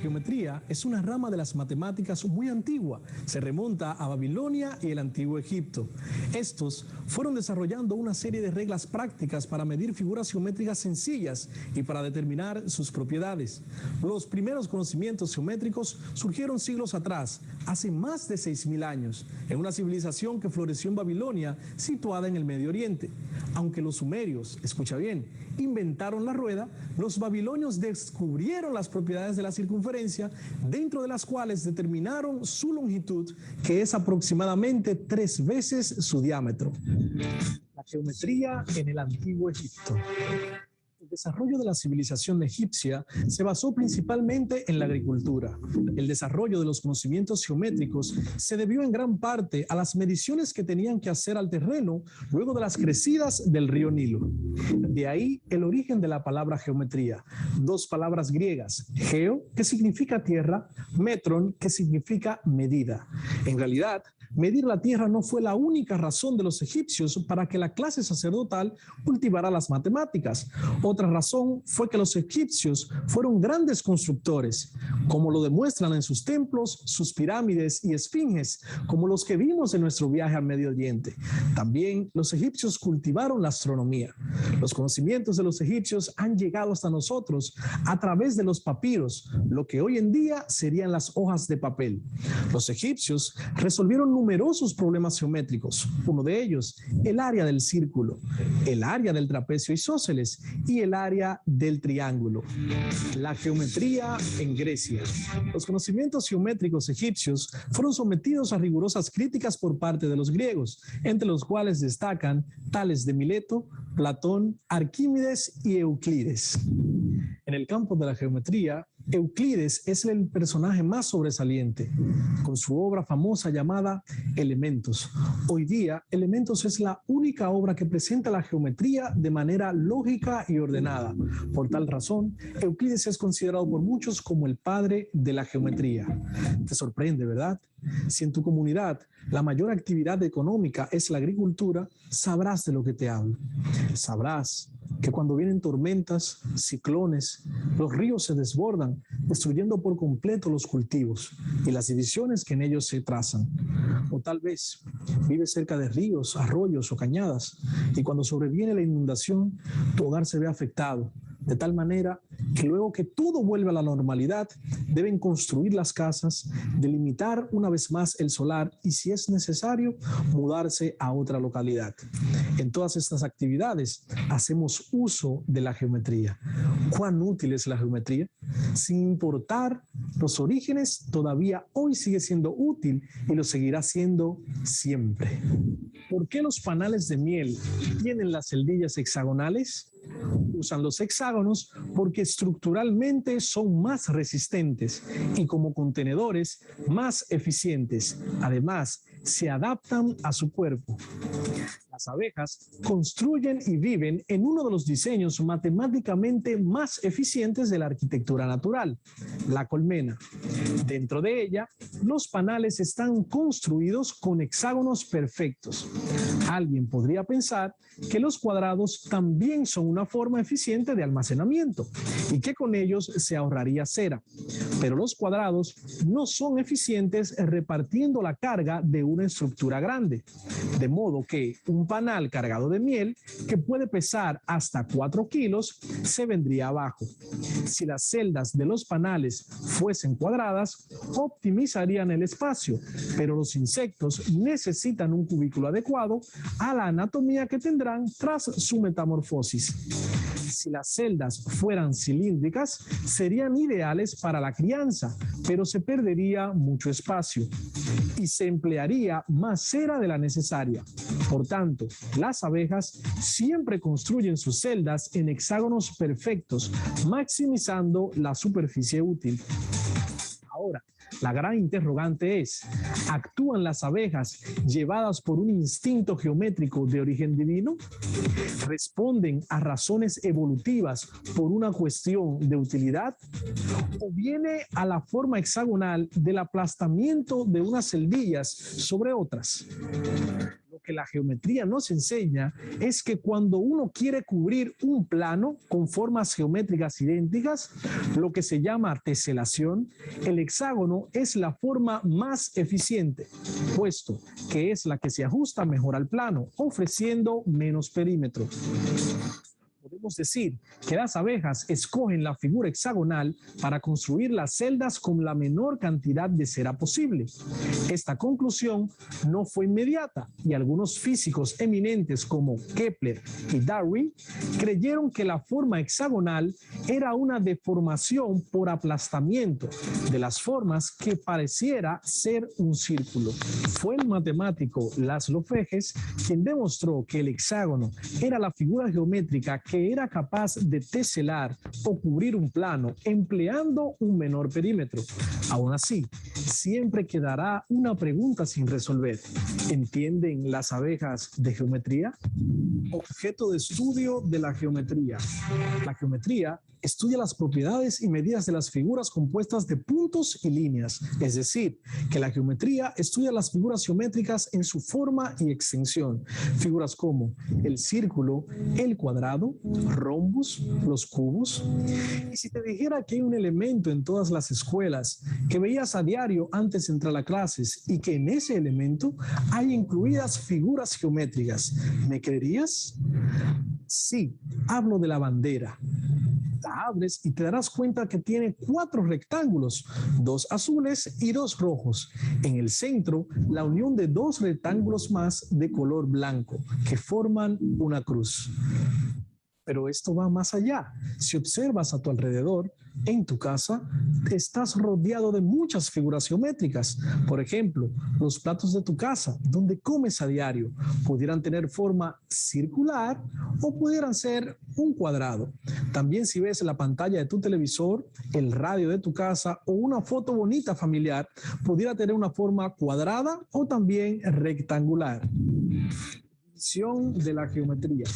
geometría es una rama de las matemáticas muy antigua. Se remonta a Babilonia y el antiguo Egipto. Estos fueron desarrollando una serie de reglas prácticas para medir figuras geométricas sencillas y para determinar sus propiedades. Los primeros conocimientos geométricos surgieron siglos atrás, hace más de 6.000 años, en una civilización que floreció en Babilonia, situada en el Medio Oriente. Aunque los sumerios, escucha bien, inventaron la rueda, los babilonios descubrieron las propiedades de la circunferencia, dentro de las cuales determinaron su longitud, que es aproximadamente 3 veces su diámetro. La geometría en el antiguo Egipto. El desarrollo de la civilización egipcia se basó principalmente en la agricultura. El desarrollo de los conocimientos geométricos se debió en gran parte a las mediciones que tenían que hacer al terreno luego de las crecidas del río Nilo. De ahí el origen de la palabra geometría. 2 palabras griegas, geo, que significa tierra, metron, que significa medida. En realidad, medir la tierra no fue la única razón de los egipcios para que la clase sacerdotal cultivara las matemáticas. Otra razón fue que los egipcios fueron grandes constructores, como lo demuestran en sus templos, sus pirámides y esfinges, como los que vimos en nuestro viaje al Medio Oriente. También los egipcios cultivaron la astronomía. Los conocimientos de los egipcios han llegado hasta nosotros a través de los papiros, lo que hoy en día serían las hojas de papel. Los egipcios resolvieron numerosos problemas geométricos, uno de ellos el área del círculo, el área del trapecio isósceles y el área del triángulo. La geometría en Grecia. Los conocimientos geométricos egipcios fueron sometidos a rigurosas críticas por parte de los griegos, entre los cuales destacan Tales de Mileto, Platón, Arquímedes y Euclides. En el campo de la geometría, Euclides es el personaje más sobresaliente, con su obra famosa llamada Elementos. Hoy día, Elementos es la única obra que presenta la geometría de manera lógica y ordenada. Por tal razón, Euclides es considerado por muchos como el padre de la geometría. Te sorprende, ¿verdad? Si en tu comunidad la mayor actividad económica es la agricultura, sabrás de lo que te hablo. Sabrás que cuando vienen tormentas, ciclones, los ríos se desbordan, destruyendo por completo los cultivos y las divisiones que en ellos se trazan. O tal vez vives cerca de ríos, arroyos o cañadas, y cuando sobreviene la inundación, tu hogar se ve afectado, de tal manera que luego que todo vuelve a la normalidad, deben construir las casas, delimitar una vez más el solar y, si es necesario, mudarse a otra localidad. En todas estas actividades hacemos uso de la geometría. ¿Cuán útil es la geometría? Sin importar los orígenes, todavía hoy sigue siendo útil y lo seguirá siendo siempre. ¿Por qué los panales de miel tienen las celdillas hexagonales? Usan los hexágonos porque estructuralmente son más resistentes y como contenedores más eficientes. Además, se adaptan a su cuerpo. Las abejas construyen y viven en uno de los diseños matemáticamente más eficientes de la arquitectura natural, la colmena. Dentro de ella, los panales están construidos con hexágonos perfectos. Alguien podría pensar que los cuadrados también son una forma eficiente de almacenamiento y que con ellos se ahorraría cera. Pero los cuadrados no son eficientes repartiendo la carga de una estructura grande. De modo que un panal cargado de miel, que puede pesar hasta 4 kilos, se vendría abajo. Si las celdas de los panales fuesen cuadradas, optimizarían el espacio, pero los insectos necesitan un cubículo adecuado a la anatomía que tendrán tras su metamorfosis. Si las celdas fueran cilíndricas, serían ideales para la crianza, pero se perdería mucho espacio y se emplearía más cera de la necesaria. Por tanto, las abejas siempre construyen sus celdas en hexágonos perfectos, maximizando la superficie útil. Ahora, la gran interrogante es, ¿actúan las abejas llevadas por un instinto geométrico de origen divino? ¿Responden a razones evolutivas por una cuestión de utilidad? ¿O viene a la forma hexagonal del aplastamiento de unas celdillas sobre otras? Lo que la geometría nos enseña es que cuando uno quiere cubrir un plano con formas geométricas idénticas, lo que se llama teselación, el hexágono es la forma más eficiente, puesto que es la que se ajusta mejor al plano, ofreciendo menos perímetro. Podemos decir que las abejas escogen la figura hexagonal para construir las celdas con la menor cantidad de cera posible. Esta conclusión no fue inmediata y algunos físicos eminentes como Kepler y Darwin creyeron que la forma hexagonal era una deformación por aplastamiento de las formas que pareciera ser un círculo. Fue el matemático Laszlo Fejes quien demostró que el hexágono era la figura geométrica que era capaz de teselar o cubrir un plano empleando un menor perímetro. Aún así, siempre quedará una pregunta sin resolver. ¿Entienden las abejas de geometría? Objeto de estudio de la geometría. La geometría estudia las propiedades y medidas de las figuras compuestas de puntos y líneas, es decir, que la geometría estudia las figuras geométricas en su forma y extensión. Figuras como el círculo, el cuadrado, rombos, los cubos. Y si te dijera que hay un elemento en todas las escuelas que veías a diario antes de entrar a clases y que en ese elemento hay incluidas figuras geométricas, ¿me creerías? Sí, hablo de la bandera. La abres y te darás cuenta que tiene 4 rectángulos, 2 azules y 2 rojos. En el centro, la unión de 2 rectángulos más de color blanco que forman una cruz. Pero esto va más allá. Si observas a tu alrededor, en tu casa, estás rodeado de muchas figuras geométricas. Por ejemplo, los platos de tu casa, donde comes a diario, pudieran tener forma circular o pudieran ser un cuadrado. También si ves la pantalla de tu televisor, el radio de tu casa o una foto bonita familiar, pudiera tener una forma cuadrada o también rectangular. División de la geometría.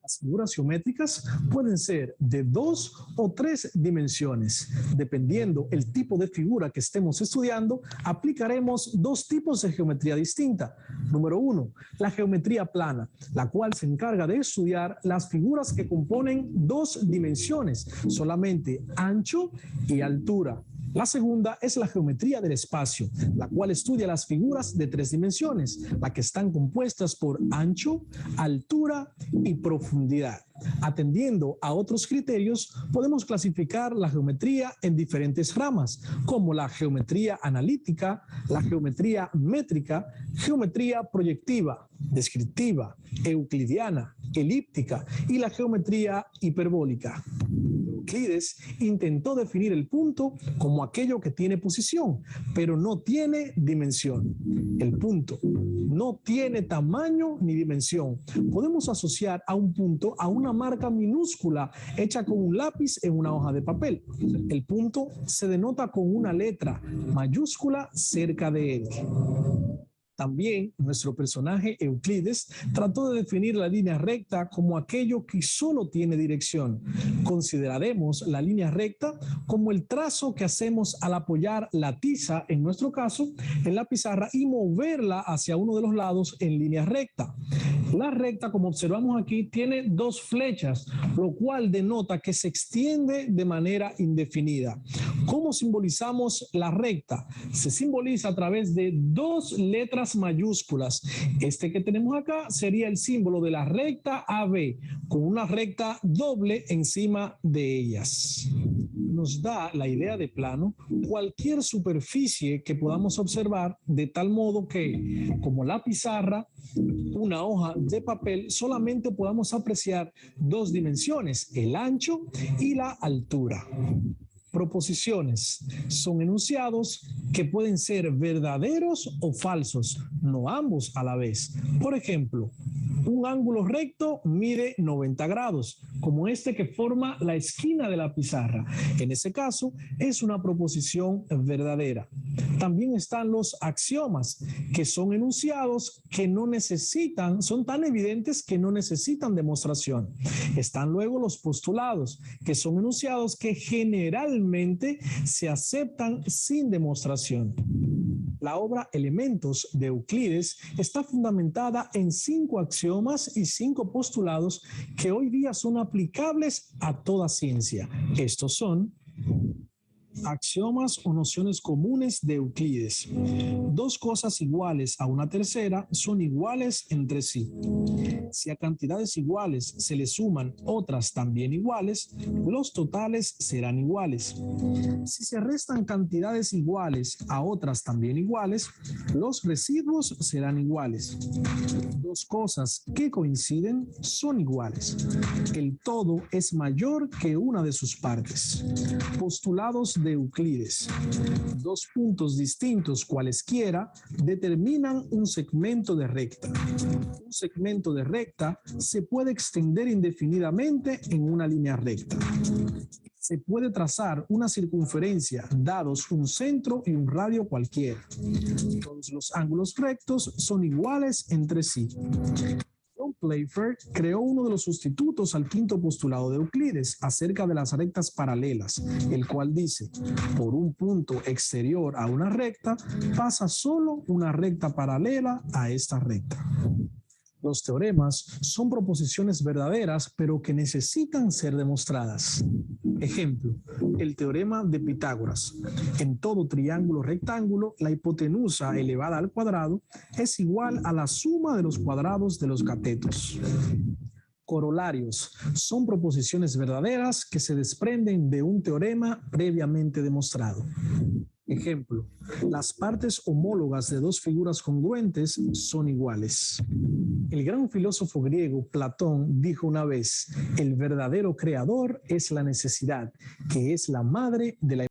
Las figuras geométricas pueden ser de 2 o 3 dimensiones. Dependiendo el tipo de figura que estemos estudiando, aplicaremos 2 tipos de geometría distinta. Número 1, la geometría plana, la cual se encarga de estudiar las figuras que componen 2 dimensiones, solamente ancho y altura. La segunda es la geometría del espacio, la cual estudia las figuras de 3 dimensiones, las que están compuestas por ancho, altura y profundidad. Atendiendo a otros criterios, podemos clasificar la geometría en diferentes ramas, como la geometría analítica, la geometría métrica, geometría proyectiva, descriptiva, euclidiana, elíptica y la geometría hiperbólica. Euclides intentó definir el punto como aquello que tiene posición, pero no tiene dimensión. El punto no tiene tamaño ni dimensión. Podemos asociar a un punto a una marca minúscula hecha con un lápiz en una hoja de papel. El punto se denota con una letra mayúscula cerca de él. También nuestro personaje Euclides trató de definir la línea recta como aquello que solo tiene dirección. Consideraremos la línea recta como el trazo que hacemos al apoyar la tiza, en nuestro caso, en la pizarra y moverla hacia uno de los lados en línea recta. La recta, como observamos aquí, tiene 2 flechas, lo cual denota que se extiende de manera indefinida. ¿Cómo simbolizamos la recta? Se simboliza a través de 2 letras mayúsculas. Este que tenemos acá sería el símbolo de la recta AB, con una recta doble encima de ellas. Nos da la idea de plano cualquier superficie que podamos observar, de tal modo que, como la pizarra, una hoja de papel, solamente podamos apreciar 2 dimensiones, el ancho y la altura. Proposiciones son enunciados que pueden ser verdaderos o falsos, no ambos a la vez. Por ejemplo, un ángulo recto mide 90 grados, como este que forma la esquina de la pizarra. En ese caso, es una proposición verdadera. También están los axiomas, que son enunciados que no necesitan, son tan evidentes que no necesitan demostración. Están luego los postulados, que son enunciados que generalmente se aceptan sin demostración. La obra Elementos de Euclides está fundamentada en 5 axiomas y 5 postulados que hoy día son aplicables a toda ciencia. Estos son axiomas o nociones comunes de Euclides. Dos cosas iguales a una tercera son iguales entre sí. Si a cantidades iguales se le suman otras también iguales, los totales serán iguales. Si se restan cantidades iguales a otras también iguales, los residuos serán iguales. Dos cosas que coinciden son iguales. El todo es mayor que una de sus partes. Postulados de Euclides. Dos puntos distintos cualesquiera determinan un segmento de recta. Un segmento de recta se puede extender indefinidamente en una línea recta. Se puede trazar una circunferencia dados un centro y un radio cualquiera. Todos los ángulos rectos son iguales entre sí. John Playfair creó uno de los sustitutos al quinto postulado de Euclides acerca de las rectas paralelas, el cual dice: por un punto exterior a una recta pasa solo una recta paralela a esta recta. Los teoremas son proposiciones verdaderas, pero que necesitan ser demostradas. Ejemplo, el teorema de Pitágoras. En todo triángulo rectángulo, la hipotenusa elevada al cuadrado es igual a la suma de los cuadrados de los catetos. Corolarios son proposiciones verdaderas que se desprenden de un teorema previamente demostrado. Ejemplo, las partes homólogas de dos figuras congruentes son iguales. El gran filósofo griego Platón dijo una vez: el verdadero creador es la necesidad, que es la madre de la